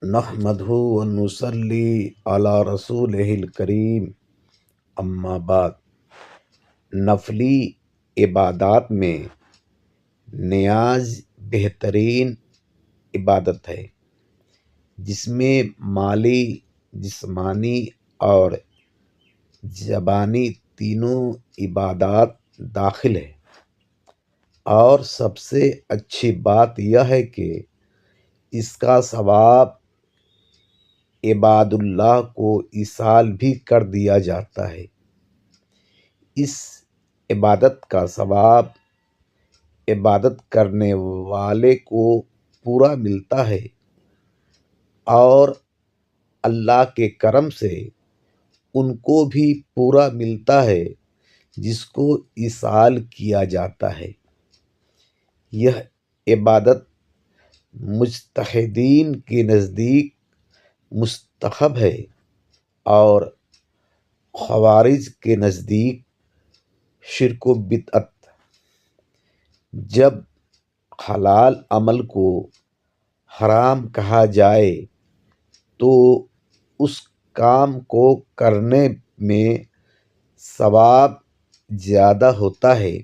نحمدہ ونصلی علی رسولہ الکریم، اما بعد۔ نفلی عبادات میں نیاز بہترین عبادت ہے جس میں مالی، جسمانی اور زبانی تینوں عبادات داخل ہیں، اور سب سے اچھی بات یہ ہے کہ اس کا ثواب عباد اللہ کو ایصال بھی کر دیا جاتا ہے۔ اس عبادت کا ثواب عبادت کرنے والے کو پورا ملتا ہے، اور اللہ کے کرم سے ان کو بھی پورا ملتا ہے جس کو ایصال کیا جاتا ہے۔ یہ عبادت مجتہدین کے نزدیک مستحب ہے، اور خوارج کے نزدیک شرک و بدعت۔ جب حلال عمل کو حرام کہا جائے تو اس کام کو کرنے میں ثواب زیادہ ہوتا ہے،